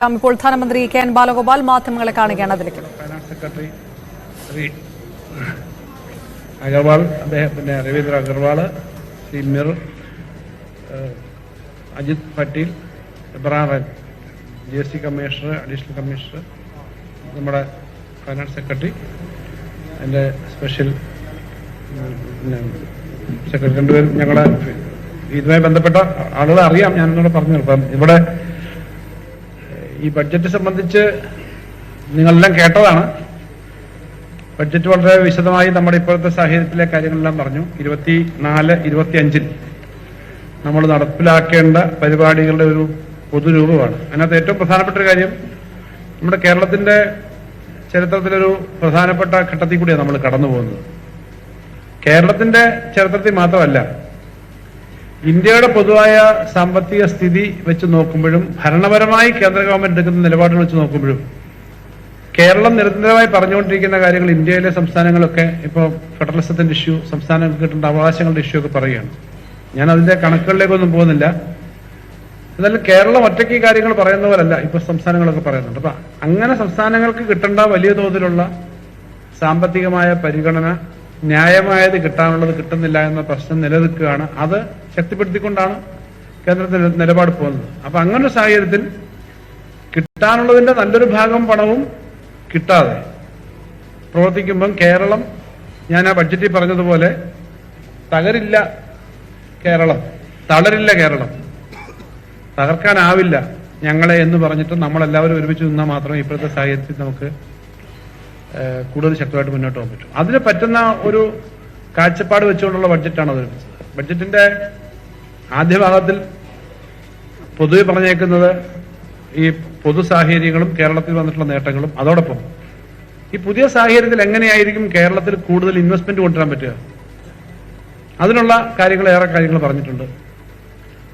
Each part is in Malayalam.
ഇപ്പോൾ ധനമന്ത്രി കെ എൻ ബാലഗോപാൽ മാധ്യമങ്ങളെ കാണുകയാണ്. അതിലേക്ക് ഫൈനാൻസ് സെക്രട്ടറി ശ്രീ അഗർവാൾ, അദ്ദേഹം രവീന്ദ്ര അഗർവാൾ, ശ്രീ മിർ, അജിത് പട്ടീൽ, എബ്രാറൻ, GST കമ്മീഷണർ, അഡീഷണൽ കമ്മീഷണർ, നമ്മുടെ ഫൈനാൻസ് സെക്രട്ടറി, എൻ്റെ സ്പെഷ്യൽ സെക്രട്ടറി, രണ്ടുപേരും ഞങ്ങളെ ഇതുമായി ബന്ധപ്പെട്ട ആളുകളെ അറിയാം. ഞാനിന്നോട് പറഞ്ഞു. അപ്പം ഇവിടെ ഈ ബഡ്ജറ്റ് സംബന്ധിച്ച് നിങ്ങളെല്ലാം കേട്ടതാണ്. ബഡ്ജറ്റ് വളരെ വിശദമായി നമ്മുടെ ഇപ്പോഴത്തെ സാഹചര്യത്തിലെ കാര്യങ്ങളെല്ലാം പറഞ്ഞു. 24-25 നമ്മൾ നടപ്പിലാക്കേണ്ട പരിപാടികളുടെ ഒരു പൊതുരൂപമാണ്. അതിനകത്ത് ഏറ്റവും പ്രധാനപ്പെട്ട ഒരു കാര്യം, നമ്മുടെ കേരളത്തിന്റെ ചരിത്രത്തിലൊരു പ്രധാനപ്പെട്ട ഘട്ടത്തിൽ കൂടിയാണ് നമ്മൾ കടന്നു പോകുന്നത്. കേരളത്തിന്റെ ചരിത്രത്തിൽ മാത്രമല്ല, ഇന്ത്യയുടെ പൊതുവായ സാമ്പത്തിക സ്ഥിതി വെച്ച് നോക്കുമ്പോഴും ഭരണപരമായി കേന്ദ്ര ഗവൺമെന്റ് എടുക്കുന്ന നിലപാടുകൾ വെച്ച് നോക്കുമ്പോഴും കേരളം നിരന്തരമായി പറഞ്ഞുകൊണ്ടിരിക്കുന്ന കാര്യങ്ങൾ ഇന്ത്യയിലെ സംസ്ഥാനങ്ങളൊക്കെ ഇപ്പോൾ ഫെഡറലിസത്തിന്റെ ഇഷ്യൂ, സംസ്ഥാനങ്ങൾക്ക് കിട്ടേണ്ട അവകാശങ്ങളുടെ ഇഷ്യൂ ഒക്കെ പറയുകയാണ്. ഞാൻ അതിന്റെ കണക്കുകളിലേക്കൊന്നും പോകുന്നില്ല. എന്നാലും കേരളം ഒറ്റയ്ക്ക് ഈ കാര്യങ്ങൾ പറയുന്ന പോലല്ല ഇപ്പൊ സംസ്ഥാനങ്ങളൊക്കെ പറയുന്നുണ്ട്. അപ്പൊ അങ്ങനെ സംസ്ഥാനങ്ങൾക്ക് കിട്ടേണ്ട വലിയ തോതിലുള്ള സാമ്പത്തികമായ പരിഗണന, ന്യായമായത് കിട്ടാനുള്ളത് കിട്ടുന്നില്ല എന്ന പ്രശ്നം നിലനിൽക്കുകയാണ്. അത് ശക്തിപ്പെടുത്തിക്കൊണ്ടാണ് കേന്ദ്രത്തിന്റെ നിലപാട് പോകുന്നത്. അപ്പൊ അങ്ങനൊരു സാഹചര്യത്തിൽ കിട്ടാനുള്ളതിന്റെ നല്ലൊരു ഭാഗം പണവും കിട്ടാതെ പ്രവർത്തിക്കുമ്പം കേരളം, ഞാൻ ആ ബഡ്ജറ്റിൽ പറഞ്ഞതുപോലെ, തകരില്ല കേരളം, തളരില്ല കേരളം, തകർക്കാനാവില്ല ഞങ്ങളെ എന്ന് പറഞ്ഞിട്ട് നമ്മളെല്ലാവരും ഒരുമിച്ച് നിന്നാൽ മാത്രമേ ഇപ്പോഴത്തെ സാഹചര്യത്തിൽ നമുക്ക് കൂടുതൽ ശക്തമായിട്ട് മുന്നോട്ട് പോകാൻ പറ്റും. അതിന് പറ്റുന്ന ഒരു കാഴ്ചപ്പാട് വെച്ചുകൊണ്ടുള്ള ബഡ്ജറ്റാണ് അവതരിപ്പിച്ചത്. ബഡ്ജറ്റിന്റെ ആദ്യ ഭാഗത്തിൽ പൊതുവെ പറഞ്ഞേക്കുന്നത് ഈ പൊതു സാഹചര്യങ്ങളും കേരളത്തിൽ വന്നിട്ടുള്ള നേട്ടങ്ങളും, അതോടൊപ്പം ഈ പുതിയ സാഹചര്യത്തിൽ എങ്ങനെയായിരിക്കും കേരളത്തിൽ കൂടുതൽ ഇൻവെസ്റ്റ്മെന്റ് കൊണ്ടുവരാൻ പറ്റുക, അതിനുള്ള കാര്യങ്ങൾ, ഏറെ കാര്യങ്ങൾ പറഞ്ഞിട്ടുണ്ട്.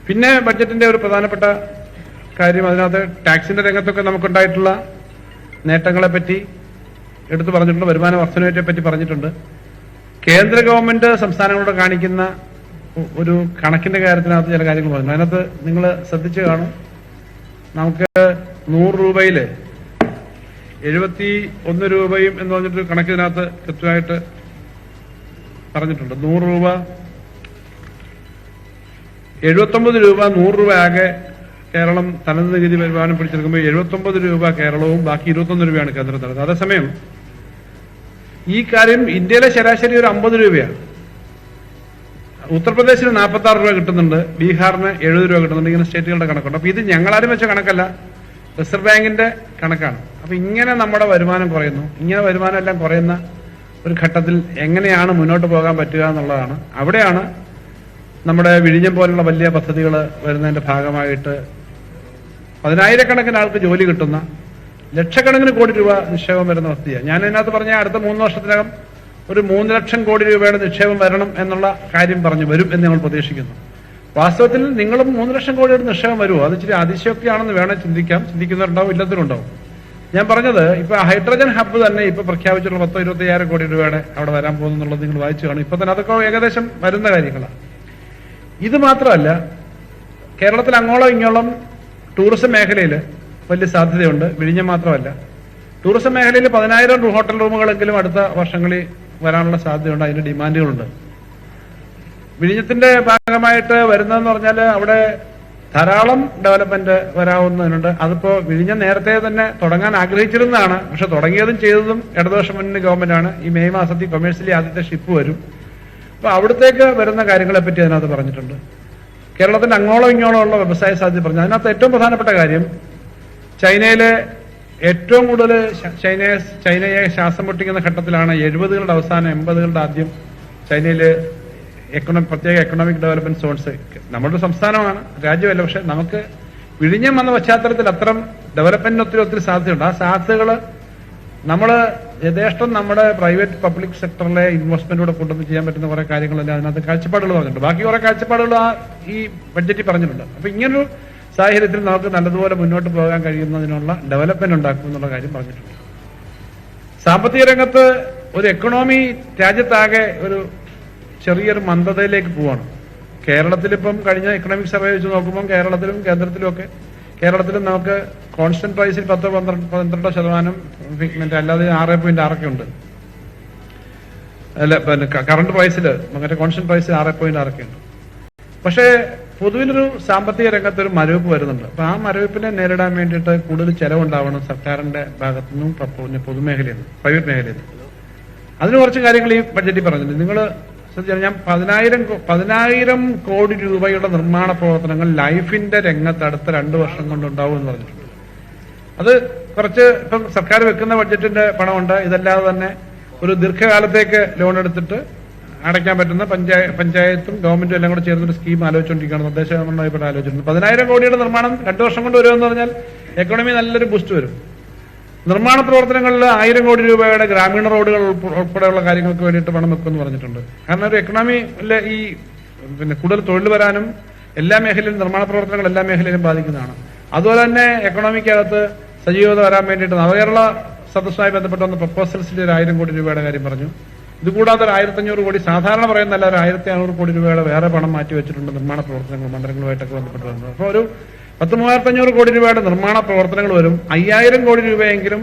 പിന്നെ ബഡ്ജറ്റിന്റെ ഒരു പ്രധാനപ്പെട്ട കാര്യം, അതിനകത്ത് ടാക്സിന്റെ രംഗത്തൊക്കെ നമുക്കുണ്ടായിട്ടുള്ള നേട്ടങ്ങളെ പറ്റി എടുത്തു പറഞ്ഞിട്ടുണ്ട്. വരുമാന വർധനയെ പറ്റി പറഞ്ഞിട്ടുണ്ട്. കേന്ദ്ര ഗവൺമെന്റ് സംസ്ഥാനങ്ങളോട് കാണിക്കുന്ന ഒരു കണക്കിന്റെ കാര്യത്തിനകത്ത് ചില കാര്യങ്ങൾ പറഞ്ഞു. അതിനകത്ത് നിങ്ങൾ ശ്രദ്ധിച്ചു കാണും. നമുക്ക് 100 രൂപയില് 71 രൂപയും എന്ന് പറഞ്ഞിട്ടൊരു കണക്കിനകത്ത് കൃത്യമായിട്ട് പറഞ്ഞിട്ടുണ്ട്. 100 രൂപ, 79 രൂപ, 100 രൂപ ആകെ കേരളം തനത് നികുതി വരുമാനം പിടിച്ചെടുക്കുമ്പോൾ 79 രൂപ കേരളവും ബാക്കി 21 രൂപയാണ് കേന്ദ്രം തരുന്നത്. അതേസമയം ഈ കാര്യം ഇന്ത്യയിലെ ശരാശരി ഒരു 50 രൂപയാണ്. ഉത്തർപ്രദേശിന് 46 രൂപ കിട്ടുന്നുണ്ട്, ബീഹാറിന് 70 രൂപ കിട്ടുന്നുണ്ട്. ഇങ്ങനെ സ്റ്റേറ്റുകളുടെ കണക്കുണ്ട്. അപ്പൊ ഇത് ഞങ്ങളാരും വെച്ച കണക്കല്ല, റിസർവ് ബാങ്കിന്റെ കണക്കാണ്. അപ്പൊ ഇങ്ങനെ നമ്മുടെ വരുമാനം കുറയുന്നു. ഇങ്ങനെ വരുമാനം എല്ലാം കുറയുന്ന ഒരു ഘട്ടത്തിൽ എങ്ങനെയാണ് മുന്നോട്ട് പോകാൻ പറ്റുക എന്നുള്ളതാണ്. അവിടെയാണ് നമ്മുടെ വിഴിഞ്ഞം പോലുള്ള വലിയ പദ്ധതികൾ വരുന്നതിന്റെ ഭാഗമായിട്ട് 10,000-കണക്കിന് ആൾക്ക് ജോലി കിട്ടുന്ന, ലക്ഷക്കണക്കിന് കോടി രൂപ നിക്ഷേപം വരുന്ന വസ്തുതയാണ്. ഞാൻ ഇതിനകത്ത് പറഞ്ഞ അടുത്ത 3 വർഷത്തിനകം ഒരു 3 ലക്ഷം കോടി രൂപയുടെ നിക്ഷേപം വരണം എന്നുള്ള കാര്യം പറഞ്ഞു വരും എന്ന് ഞങ്ങൾ പ്രതീക്ഷിക്കുന്നു. വാസ്തവത്തിൽ നിങ്ങളും 3 ലക്ഷം കോടിയുടെ നിക്ഷേപം വരുമോ? അത് ഇച്ചിരി അതിശയോക്തിയാണെന്ന് വേണം ചിന്തിക്കാം. ചിന്തിക്കുന്നവരുണ്ടാവും, ഇല്ലത്തിലുണ്ടാവും. ഞാൻ പറഞ്ഞത്, ഇപ്പൊ ഹൈഡ്രജൻ ഹബ്ബ് തന്നെ ഇപ്പൊ പ്രഖ്യാപിച്ചിട്ടുള്ള 10-25 കോടി രൂപയുടെ അവിടെ വരാൻ പോകുന്നുള്ളത് നിങ്ങൾ വായിച്ചു കാണും. ഇപ്പൊ തന്നെ അതൊക്കെ ഏകദേശം വരുന്ന കാര്യങ്ങളാണ്. ഇത് മാത്രമല്ല, കേരളത്തിൽ അങ്ങോളം ഇങ്ങോളം ടൂറിസം മേഖലയിൽ വലിയ സാധ്യതയുണ്ട്. വിഴിഞ്ഞം മാത്രമല്ല, ടൂറിസം മേഖലയിൽ 10,000 ഹോട്ടൽ റൂമുകളെങ്കിലും അടുത്ത വർഷങ്ങളിൽ വരാനുള്ള സാധ്യതയുണ്ട്. അതിന്റെ ഡിമാൻഡുകളുണ്ട്. വിഴിഞ്ഞത്തിന്റെ ഭാഗമായിട്ട് വരുന്നതെന്ന് പറഞ്ഞാൽ അവിടെ ധാരാളം ഡെവലപ്മെന്റ് വരാവുന്നതിനുണ്ട്. അതിപ്പോ വിഴിഞ്ഞം നേരത്തെ തന്നെ തുടങ്ങാൻ ആഗ്രഹിച്ചിരുന്നതാണ്. പക്ഷെ തുടങ്ങിയതും ചെയ്തതും ഇടതുപക്ഷ മുന്നണി ഗവൺമെന്റാണ്. ഈ മെയ് മാസത്തിൽ കൊമേഴ്സ്യലി ആദ്യത്തെ ഷിപ്പ് വരും. അപ്പൊ അവിടത്തേക്ക് വരുന്ന കാര്യങ്ങളെ പറ്റി അതിനകത്ത് പറഞ്ഞിട്ടുണ്ട്. കേരളത്തിന്റെ അങ്ങോളം ഇങ്ങോളം ഉള്ള വ്യവസായ സാധ്യത പറഞ്ഞു. അതിനകത്ത് ഏറ്റവും പ്രധാനപ്പെട്ട കാര്യം, ചൈനയിലെ ഏറ്റവും കൂടുതൽ ചൈനയെ ശ്വാസം മുട്ടിക്കുന്ന ഘട്ടത്തിലാണ് 70കളുടെ അവസാനം 80കളുടെ ആദ്യം ചൈനയില് പ്രത്യേക എക്കണോമിക് ഡെവലപ്മെന്റ് സോൺസ്, നമ്മുടെ സംസ്ഥാനമാണ്, രാജ്യമല്ല. പക്ഷെ നമുക്ക് വിഴിഞ്ഞം വന്ന പശ്ചാത്തലത്തിൽ അത്തരം ഡെവലപ്മെന്റിന് ഒത്തിരി സാധ്യതയുണ്ട്. ആ സാധ്യതകൾ നമ്മൾ യഥേഷ്ടം നമ്മുടെ പ്രൈവറ്റ് പബ്ലിക് സെക്ടറിലെ ഇൻവെസ്റ്റ്മെന്റോടെ കൊണ്ടുവന്ന് ചെയ്യാൻ പറ്റുന്ന കുറെ കാര്യങ്ങളെല്ലാം അതിനകത്ത് കാഴ്ചപ്പാടുകൾ പറഞ്ഞിട്ടുണ്ട്. ബാക്കി കുറെ കാഴ്ചപ്പാടുകൾ ഈ ബഡ്ജറ്റിൽ പറഞ്ഞിട്ടുണ്ട്. അപ്പൊ ഇങ്ങനൊരു സാഹചര്യത്തിൽ നമുക്ക് നല്ലതുപോലെ മുന്നോട്ട് പോകാൻ കഴിയുന്നതിനുള്ള ഡെവലപ്മെന്റ് ഉണ്ടാക്കും എന്നുള്ള കാര്യം പറഞ്ഞിട്ടുണ്ട്. സാമ്പത്തിക രംഗത്ത് ഒരു എക്കണോമി രാജ്യത്താകെ ഒരു ചെറിയൊരു മന്ദതയിലേക്ക് പോവാണ്. കേരളത്തിലിപ്പം കഴിഞ്ഞ എക്കണോമിക് സർവേ വെച്ച് നോക്കുമ്പോൾ കേരളത്തിലും കേന്ദ്രത്തിലും ഒക്കെ കേരളത്തിൽ നമുക്ക് കോൺസ്റ്റന്റ് പ്രൈസിൽ 10-12% അല്ലാതെ 6.6 ഉണ്ട്. അല്ല, പിന്നെ കറണ്ട് പ്രൈസിൽ മറ്റേ കോൺസ്റ്റന്റ് പ്രൈസിൽ 6.6 ഉണ്ട്. പക്ഷേ പൊതുവിലൊരു സാമ്പത്തിക രംഗത്ത് ഒരു മരവിപ്പ് വരുന്നുണ്ട്. അപ്പൊ ആ മരവിപ്പിനെ നേരിടാൻ വേണ്ടിയിട്ട് കൂടുതൽ ചെലവുണ്ടാവണം സർക്കാരിന്റെ ഭാഗത്തു നിന്നും പൊതുമേഖലയിൽ നിന്ന്, പ്രൈവറ്റ് മേഖലയിൽ നിന്ന്. അതിന് കുറച്ച് കാര്യങ്ങൾ ഈ ബഡ്ജറ്റിൽ പറഞ്ഞിട്ടുണ്ട്. നിങ്ങൾ ശ്രദ്ധിച്ചാൽ ഞാൻ 10,000 കോടി രൂപയുടെ നിർമ്മാണ പ്രവർത്തനങ്ങൾ ലൈഫിന്റെ രംഗത്ത് അടുത്ത 2 വർഷം കൊണ്ടുണ്ടാവും എന്ന് പറഞ്ഞിട്ടുണ്ട്. അത് കുറച്ച് ഇപ്പം സർക്കാർ വെക്കുന്ന ബഡ്ജറ്റിന്റെ പണമുണ്ട്. ഇതല്ലാതെ തന്നെ ഒരു ദീർഘകാലത്തേക്ക് ലോൺ എടുത്തിട്ട് അടയ്ക്കാൻ പറ്റുന്ന പഞ്ചായത്തും ഗവൺമെന്റും എല്ലാം കൂടെ ചേർന്നൊരു സ്കീം ആലോചിച്ചുകൊണ്ടിരിക്കുകയാണ്. നിർദ്ദേശമായിട്ട് ആലോചിച്ചിട്ടുണ്ട്. 10,000 കോടിയുടെ നിർമ്മാണം 2 വർഷം കൊണ്ട് വരുമെന്ന് പറഞ്ഞാൽ എക്കോണമി നല്ലൊരു ബൂസ്റ്റ് വരും. നിർമ്മാണ പ്രവർത്തനങ്ങളിൽ 1000 കോടി രൂപയുടെ ഗ്രാമീണ റോഡുകൾ ഉൾപ്പെടെയുള്ള കാര്യങ്ങൾക്ക് വേണ്ടിയിട്ട് പണം വെക്കുമെന്ന് പറഞ്ഞിട്ടുണ്ട്. കാരണം ഒരു എക്കണോമിയിലെ ഈ കൂടുതൽ തൊഴിൽ വരാനും എല്ലാ മേഖലയിലും നിർമ്മാണ പ്രവർത്തനങ്ങൾ എല്ലാ മേഖലയിലും ബാധിക്കുന്നതാണ്. അതുപോലെ തന്നെ എക്കണോമിക്കകത്ത് സജീവത വരാൻ വേണ്ടിയിട്ട് നവകേരള സദസ്സുമായി ബന്ധപ്പെട്ട ഒന്ന് പ്രപ്പോസൽസിൽ 1000 കോടി രൂപയുടെ കാര്യം പറഞ്ഞു. ഇതുകൂടാതെ 1500 കോടി സാധാരണ പറയുന്നല്ല, 1600 കോടി രൂപയുടെ വേറെ പണം മാറ്റി വെച്ചിട്ടുണ്ട് നിർമ്മാണ പ്രവർത്തനങ്ങൾ മണ്ഡലങ്ങളുമായിട്ടൊക്കെ ബന്ധപ്പെട്ട് വരുന്നത്. അപ്പോൾ ഒരു 10,3500 കോടി രൂപയുടെ നിർമ്മാണ പ്രവർത്തനങ്ങൾ വരും. 5000 കോടി രൂപയെങ്കിലും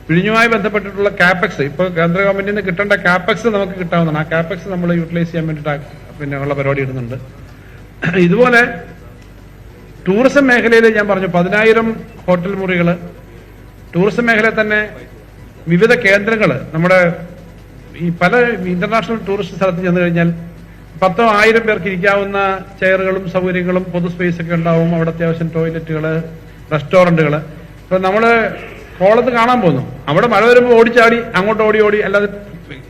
വിഴിഞ്ഞുമായി ബന്ധപ്പെട്ടിട്ടുള്ള കാപെക്സ്, ഇപ്പൊ കേന്ദ്ര ഗവൺമെന്റിൽ നിന്ന് കിട്ടേണ്ട കാപെക്സ് നമുക്ക് കിട്ടാവുന്നതാണ്. ആ കാപെക്സ് നമ്മൾ യൂട്ടിലൈസ് ചെയ്യാൻ വേണ്ടിയിട്ട് ഉള്ള പരിപാടി ഇടുന്നുണ്ട്. ഇതുപോലെ ടൂറിസം മേഖലയിൽ ഞാൻ പറഞ്ഞു 10,000 ഹോട്ടൽ മുറികൾ, ടൂറിസം മേഖലയിൽ തന്നെ വിവിധ കേന്ദ്രങ്ങൾ, നമ്മുടെ ഈ പല ഇന്റർനാഷണൽ ടൂറിസ്റ്റ് സ്ഥലത്ത് ചെന്ന് കഴിഞ്ഞാൽ 10,000 പേർക്ക് ഇരിക്കാവുന്ന ചെയറുകളും സൗകര്യങ്ങളും പൊതു സ്പേസ് ഒക്കെ ഉണ്ടാവും. അവിടെ അത്യാവശ്യം ടോയ്ലറ്റുകള്, റെസ്റ്റോറന്റുകൾ. ഇപ്പൊ നമ്മള് കോളത്ത് കാണാൻ പോകുന്നു, അവിടെ മഴ വരുമ്പോൾ ഓടിച്ചാടി അങ്ങോട്ട് ഓടി അല്ലാതെ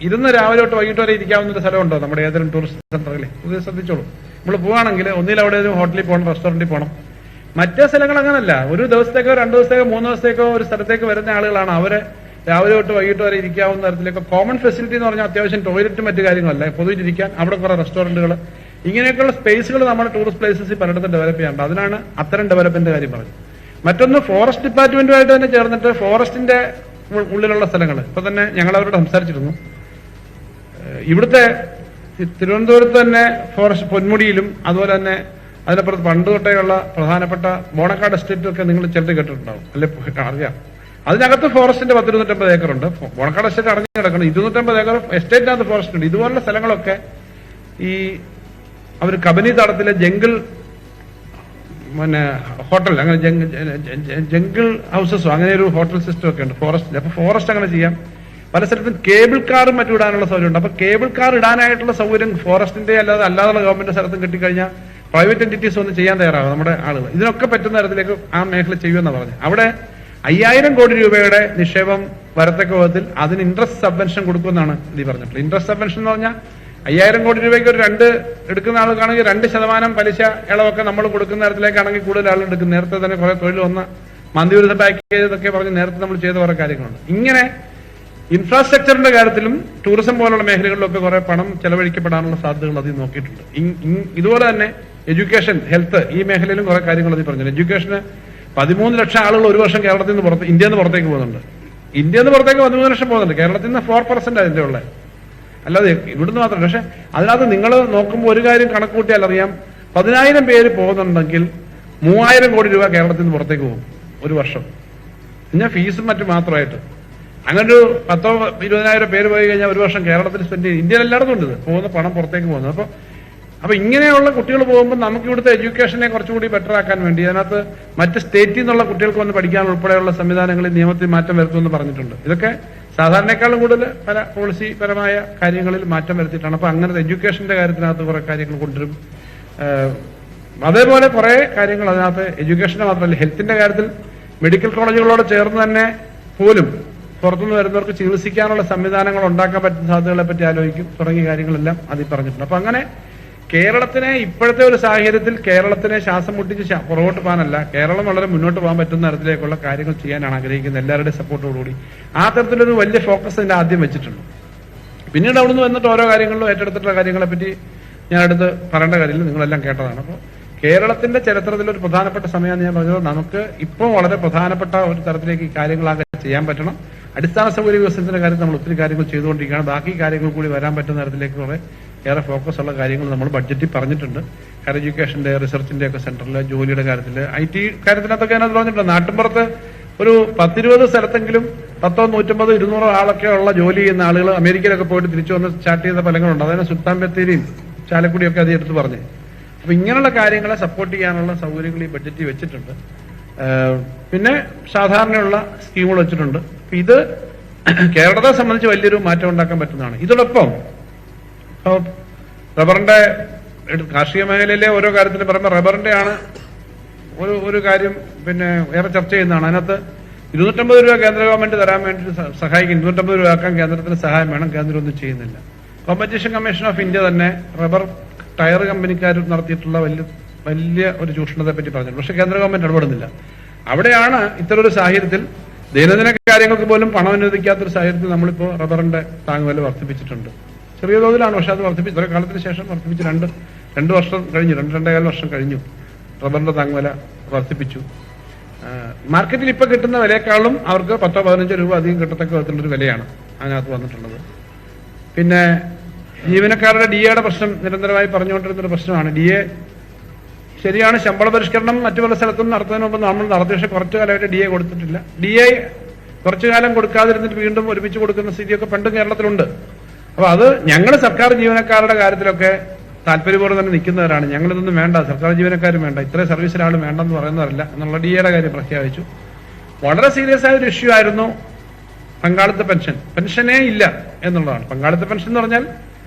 ഇരുന്ന് രാവിലെ തൊട്ട് വൈകിട്ട് വരെ ഇരിക്കാവുന്ന ഒരു സ്ഥലമുണ്ടോ നമ്മുടെ ഏതെങ്കിലും ടൂറിസ്റ്റ് സെന്ററിൽ? ഇത് ശ്രദ്ധിച്ചോളൂ. നമ്മൾ പോവുകയാണെങ്കിൽ ഒന്നിൽ അവിടെ ഒരു ഹോട്ടലിൽ പോകണം, റെസ്റ്റോറന്റിൽ പോകണം. മറ്റേ സ്ഥലങ്ങൾ അങ്ങനല്ല. ഒരു ദിവസത്തേക്കോ 2 ദിവസത്തേക്കോ 3 ദിവസത്തേക്കോ ഒരു സ്ഥലത്തേക്ക് വരുന്ന ആളുകളാണ്. അവരെ രാവിലെ തൊട്ട് വൈകിട്ട് വരെ ഇരിക്കാവുന്ന തരത്തിലേക്ക് കോമൺ ഫെസിലിറ്റി എന്ന് പറഞ്ഞാൽ അത്യാവശ്യം ടോയ്ലറ്റും മറ്റു കാര്യങ്ങളല്ല, പൊതുവിലിരിക്കാൻ അവിടെ കുറെ റെസ്റ്റോറന്റുകൾ, ഇങ്ങനെയൊക്കെയുള്ള സ്പേസുകൾ നമ്മുടെ ടൂറിസ്റ്റ് പ്ലേസസിൽ പലയിടത്തും ഡെവലപ്പ് ചെയ്യാറുണ്ട്. അതിനാണ് അത്തരം ഡെവലപ്മെന്റ് കാര്യം പറഞ്ഞത്. മറ്റൊന്ന് ഫോറസ്റ്റ് ഡിപ്പാർട്ട്മെന്റുമായിട്ട് തന്നെ ചേർന്നിട്ട് ഫോറസ്റ്റിന്റെ ഉള്ളിലുള്ള സ്ഥലങ്ങൾ ഇപ്പൊ തന്നെ ഞങ്ങൾ അവരോട് സംസാരിച്ചിരുന്നു. ഇവിടുത്തെ തിരുവനന്തപുരത്ത് തന്നെ ഫോറസ്റ്റ് പൊന്മുടിയിലും അതുപോലെ തന്നെ അതിനപ്പുറത്ത് പണ്ട് തൊട്ടേയുള്ള പ്രധാനപ്പെട്ട ബോണക്കാട് എസ്റ്റേറ്റും ഒക്കെ നിങ്ങൾ ചിലത് കേട്ടിട്ടുണ്ടാവും, അല്ലെ? അറിയാം. അതിനകത്ത് ഫോറസ്റ്റിന്റെ 250 ഏക്കറുണ്ട്. ബോണക്കാട് എസ്റ്റേറ്റ് അടഞ്ഞു കിടക്കണം. 250 ഏക്കർ എസ്റ്റേറ്റിനകത്ത് ഫോറസ്റ്റ് ഉണ്ട്. ഇതുപോലുള്ള സ്ഥലങ്ങളൊക്കെ ഈ അവർ കബനി തടത്തിലെ ജംഗിൾ ഹോട്ടൽ, അങ്ങനെ ജംഗിൾ ഹൗസസോ അങ്ങനെ ഒരു ഹോട്ടൽ സിസ്റ്റം ഒക്കെ ഉണ്ട് ഫോറസ്റ്റിൽ. അപ്പൊ ഫോറസ്റ്റ് അങ്ങനെ ചെയ്യാം. പല സ്ഥലത്തും കേബിൾ കാറും മറ്റും ഇടാനുള്ള സൗകര്യം ഉണ്ട്. അപ്പൊ കേബിൾ കാർ ഇടാനായിട്ടുള്ള സൗകര്യം ഫോറസ്റ്റിന്റെ അല്ലാതെ ഗവൺമെന്റ് സ്ഥലത്തും കിട്ടിക്കഴിഞ്ഞാൽ പ്രൈവറ്റ് എന്റിറ്റീസ് ഒന്നും ചെയ്യാൻ തയ്യാറാവും നമ്മുടെ ആളുകൾ. ഇതിനൊക്കെ പറ്റുന്ന തരത്തിലേക്ക് ആ മേഖല ചെയ്യുമെന്നാണ് പറഞ്ഞത്. അവിടെ 5000 കോടി രൂപയുടെ നിക്ഷേപം വരത്തക്ക വിധത്തിൽ അതിന് ഇൻട്രസ്റ്റ് സബ്വെൻഷൻ കൊടുക്കുമെന്നാണ് ഇത് പറഞ്ഞിട്ടുള്ളത്. ഇൻട്രസ്റ്റ് സബ്വെൻഷൻ എന്ന് പറഞ്ഞാൽ 5000 കോടി രൂപയ്ക്ക് ഒരു 2 എടുക്കുന്ന ആളുകൾക്കാണെങ്കിൽ 2% പലിശ ഇളവൊക്കെ നമ്മൾ കൊടുക്കുന്ന തരത്തിലേക്കാണെങ്കിൽ കൂടുതൽ ആളുകൾ എടുക്കും. നേരത്തെ തന്നെ കുറെ തൊഴിൽ വന്ന മന്ദിവിരുദ്ധ പാക്കേജ് എന്നൊക്കെ പറഞ്ഞ് നേരത്തെ നമ്മൾ ചെയ്ത കുറെ കാര്യങ്ങളുണ്ട്. ഇങ്ങനെ ഇൻഫ്രാസ്ട്രക്ചറിന്റെ കാര്യത്തിലും ടൂറിസം പോലുള്ള മേഖലകളിലൊക്കെ കുറെ പണം ചെലവഴിക്കപ്പെടാനുള്ള സാധ്യതകൾ അതിൽ നോക്കിയിട്ടുണ്ട്. ഇതുപോലെ തന്നെ എഡ്യൂക്കേഷൻ, ഹെൽത്ത്, ഈ മേഖലയിലും കുറെ കാര്യങ്ങൾ അതിൽ പറഞ്ഞു. എഡ്യൂക്കേഷന് 13 ലക്ഷം ആളുകൾ ഒരു വർഷം കേരളത്തിൽ നിന്ന് ഇന്ത്യയിൽ നിന്ന് പുറത്തേക്ക് പോകുന്നുണ്ട്. ഇന്ത്യയിൽ നിന്ന് പുറത്തേക്ക് 13 ലക്ഷം പോകുന്നുണ്ട്. കേരളത്തിൽ നിന്ന് 4% അതിന്റെ ഉള്ളത്, അല്ലാതെ ഇവിടുന്ന് മാത്രമല്ല. പക്ഷെ അതിനകത്ത് നിങ്ങൾ നോക്കുമ്പോൾ ഒരു കാര്യം കണക്ക് കൂട്ടിയാൽ അറിയാം, 10,000 പേര് പോകുന്നുണ്ടെങ്കിൽ 3000 കോടി രൂപ കേരളത്തിൽ നിന്ന് പുറത്തേക്ക് പോകും ഒരു വർഷം. പിന്നെ ഫീസും മറ്റും മാത്രമായിട്ട്. അങ്ങനെ ഒരു 10,000-20,000 പേര് പോയി കഴിഞ്ഞാൽ ഒരു വർഷം കേരളത്തിൽ സ്പെൻഡ് ചെയ്യും. ഇന്ത്യയിൽ എല്ലായിടത്തും ഉണ്ട് പോകുന്ന പണം പുറത്തേക്ക് പോകുന്നത്. അപ്പൊ ഇങ്ങനെയുള്ള കുട്ടികൾ പോകുമ്പോൾ നമുക്ക് ഇവിടുത്തെ എഡ്യൂക്കേഷനെ കുറച്ചുകൂടി ബെറ്റർ ആക്കാൻ വേണ്ടി അതിനകത്ത് മറ്റ് സ്റ്റേറ്റിൽ നിന്നുള്ള കുട്ടികൾക്ക് വന്ന് പഠിക്കാൻ ഉൾപ്പെടെയുള്ള സംവിധാനങ്ങളിൽ നിയമത്തിൽ മാറ്റം വരുത്തുമെന്ന് പറഞ്ഞിട്ടുണ്ട്. ഇതൊക്കെ സാധാരണക്കാളും കൂടുതൽ പല പോളിസി പരമായ കാര്യങ്ങളിൽ മാറ്റം വരുത്തിയിട്ടാണ്. അപ്പൊ അങ്ങനത്തെ എഡ്യൂക്കേഷന്റെ കാര്യത്തിനകത്ത് കുറെ കാര്യങ്ങൾ കൊണ്ടുവരും. അതേപോലെ കുറെ കാര്യങ്ങൾ അതിനകത്ത് എഡ്യൂക്കേഷന്റെ മാത്രമല്ല, ഹെൽത്തിന്റെ കാര്യത്തിൽ മെഡിക്കൽ കോളേജുകളോട് ചേർന്ന് തന്നെ പോലും പുറത്തുനിന്ന് വരുന്നവർക്ക് ചികിത്സിക്കാനുള്ള സംവിധാനങ്ങൾ ഉണ്ടാക്കാൻ പറ്റുന്ന സാധ്യതകളെ പറ്റി ആലോചിക്കും. തുടങ്ങിയ കാര്യങ്ങളെല്ലാം അതിൽ പറഞ്ഞിട്ടുണ്ട്. അപ്പൊ അങ്ങനെ കേരളത്തിനെ ഇപ്പോഴത്തെ ഒരു സാഹചര്യത്തിൽ കേരളത്തിനെ ശ്വാസം മുട്ടിച്ച് പുറകോട്ട് പോകാനല്ല, കേരളം വളരെ മുന്നോട്ട് പോകാൻ പറ്റുന്ന തരത്തിലേക്കുള്ള കാര്യങ്ങൾ ചെയ്യാനാണ് ആഗ്രഹിക്കുന്നത്, എല്ലാവരുടെയും സപ്പോർട്ടോടുകൂടി. ആ തരത്തിലൊരു വലിയ ഫോക്കസ് ഇതിന്റെ ആദ്യം വെച്ചിട്ടുണ്ട്. പിന്നീട് അവിടുന്ന് വന്നിട്ട് ഓരോ കാര്യങ്ങളിലും ഏറ്റെടുത്തിട്ടുള്ള കാര്യങ്ങളെ പറ്റി ഞാൻ അടുത്ത് പറയേണ്ട കാര്യമില്ല, നിങ്ങളെല്ലാം കേട്ടതാണ്. അപ്പോൾ കേരളത്തിന്റെ ചരിത്രത്തിൽ ഒരു പ്രധാനപ്പെട്ട സമയമാണ് ഞാൻ പറഞ്ഞത്. നമുക്ക് ഇപ്പോൾ വളരെ പ്രധാനപ്പെട്ട ഒരു തരത്തിലേക്ക് ഈ കാര്യങ്ങളാകെ ചെയ്യാൻ പറ്റണം. അടിസ്ഥാന സൗകര്യ വികസനത്തിന്റെ കാര്യത്തിൽ നമ്മൾ ഒത്തിരി കാര്യങ്ങൾ ചെയ്തുകൊണ്ടിരിക്കുകയാണ്. ബാക്കി കാര്യങ്ങൾ കൂടി വരാൻ പറ്റുന്ന തരത്തിലേക്ക് കുറെ ഏറെ ഫോക്കസ് ഉള്ള കാര്യങ്ങൾ നമ്മൾ ബഡ്ജറ്റിൽ പറഞ്ഞിട്ടുണ്ട്. ഹയർ എഡ്യൂക്കേഷന്റെ റിസർച്ചിന്റെ ഒക്കെ സെന്ററിൽ ജോലിയുടെ കാര്യത്തിൽ IT കാര്യത്തിനകത്തൊക്കെ അതിനകത്ത് പറഞ്ഞിട്ടുണ്ട്. നാട്ടിൻപുറത്ത് ഒരു 10-20 സ്ഥലത്തെങ്കിലും 100, 150, 200 ആളൊക്കെ ഉള്ള ജോലി ചെയ്യുന്ന ആളുകൾ അമേരിക്കയിലൊക്കെ പോയിട്ട് തിരിച്ചു വന്ന് സ്റ്റാർട്ട് ചെയ്ത ഫലങ്ങളുണ്ട്. അതിന് സുൽത്താൻ ബത്തേരിയും ചാലക്കുടിയൊക്കെ അത് എടുത്ത് പറഞ്ഞു. അപ്പൊ ഇങ്ങനെയുള്ള കാര്യങ്ങളെ സപ്പോർട്ട് ചെയ്യാനുള്ള സൗകര്യങ്ങൾ ഈ ബഡ്ജറ്റിൽ വെച്ചിട്ടുണ്ട്. പിന്നെ സാധാരണയുള്ള സ്കീമുകൾ വെച്ചിട്ടുണ്ട്. ഇത് കേരളത്തെ സംബന്ധിച്ച് വലിയൊരു മാറ്റം ഉണ്ടാക്കാൻ പറ്റുന്നതാണ്. ഇതോടൊപ്പം റബ്ബറിന്റെ കാർഷിക മേഖലയിലെ ഓരോ കാര്യത്തിന് പറയുമ്പോൾ റബ്ബറിന്റെ ആണ് ഒരു കാര്യം പിന്നെ ഏറെ ചർച്ച ചെയ്യുന്നതാണ്. അതിനകത്ത് 250 രൂപ കേന്ദ്ര ഗവൺമെന്റ് തരാൻ വേണ്ടി സഹായിക്കും. 250 രൂപ ആക്കാൻ കേന്ദ്രത്തിന് സഹായം വേണം. കേന്ദ്രം ഒന്നും ചെയ്യുന്നില്ല. കോമ്പറ്റീഷൻ കമ്മീഷൻ ഓഫ് ഇന്ത്യ തന്നെ റബ്ബർ ടയർ കമ്പനിക്കാർ നടത്തിയിട്ടുള്ള വലിയ ഒരു ചൂഷണത്തെ പറ്റി പറഞ്ഞിട്ടുണ്ട്. പക്ഷെ കേന്ദ്ര ഗവൺമെന്റ് ഇടപെടുന്നില്ല. അവിടെയാണ് ഇത്തരൊരു സാഹചര്യത്തിൽ ദൈനംദിന കാര്യങ്ങൾക്ക് പോലും പണം അനുവദിക്കാത്തൊരു സാഹചര്യത്തിൽ നമ്മളിപ്പോൾ റബ്ബറിന്റെ താങ്ങുവില വർദ്ധിപ്പിച്ചിട്ടുണ്ട്. ചെറിയ തോതിലാണ്, പക്ഷെ അത് വർദ്ധിപ്പിച്ചു. ഇത്ര കാലത്തിന് ശേഷം വർദ്ധിപ്പിച്ച് 2 വർഷം കഴിഞ്ഞു, 2.5 വർഷം കഴിഞ്ഞു റബ്ബറിന്റെ താങ്ങുവില വർദ്ധിപ്പിച്ചു. മാർക്കറ്റിൽ ഇപ്പൊ കിട്ടുന്ന വിലയെക്കാളും അവർക്ക് 10-15 രൂപ അധികം കിട്ടത്തക്ക വിധത്തിലുള്ളൊരു വിലയാണ് അതിനകത്ത് വന്നിട്ടുള്ളത്. പിന്നെ ജീവനക്കാരുടെ DAയുടെ പ്രശ്നം നിരന്തരമായി പറഞ്ഞുകൊണ്ടിരുന്നൊരു പ്രശ്നമാണ്. DA ശരിയാണ്, ശമ്പള പരിഷ്കരണം മറ്റു പല സ്ഥലത്തും നടത്തുന്നതിന് മുമ്പ് നമ്മൾ നടത്തി. പക്ഷെ കുറച്ചു കാലമായിട്ട് DA കൊടുത്തിട്ടില്ല. DA കുറച്ചു കാലം കൊടുക്കാതിരുന്നിട്ട് വീണ്ടും ഒരുമിച്ച് കൊടുക്കുന്ന സ്ഥിതിയൊക്കെ പണ്ടും കേരളത്തിലുണ്ട്. അപ്പൊ അത് ഞങ്ങൾ സർക്കാർ ജീവനക്കാരുടെ കാര്യത്തിലൊക്കെ താല്പര്യപൂർവ്വം തന്നെ നിൽക്കുന്നവരാണ്. ഞങ്ങളിതൊന്നും വേണ്ട, സർക്കാർ ജീവനക്കാരും വേണ്ട, ഇത്രയും സർവീസ് ഒരാൾ വേണ്ടെന്ന് പറയുന്നവരല്ല എന്നുള്ള DAയുടെ കാര്യം പ്രഖ്യാപിച്ചു. വളരെ സീരിയസ് ആയ ഒരു ഇഷ്യൂ ആയിരുന്നു പങ്കാളിത്ത പെൻഷനേ ഇല്ല എന്നുള്ളതാണ്. പങ്കാളിത്ത പെൻഷൻ എന്ന് പറഞ്ഞാൽ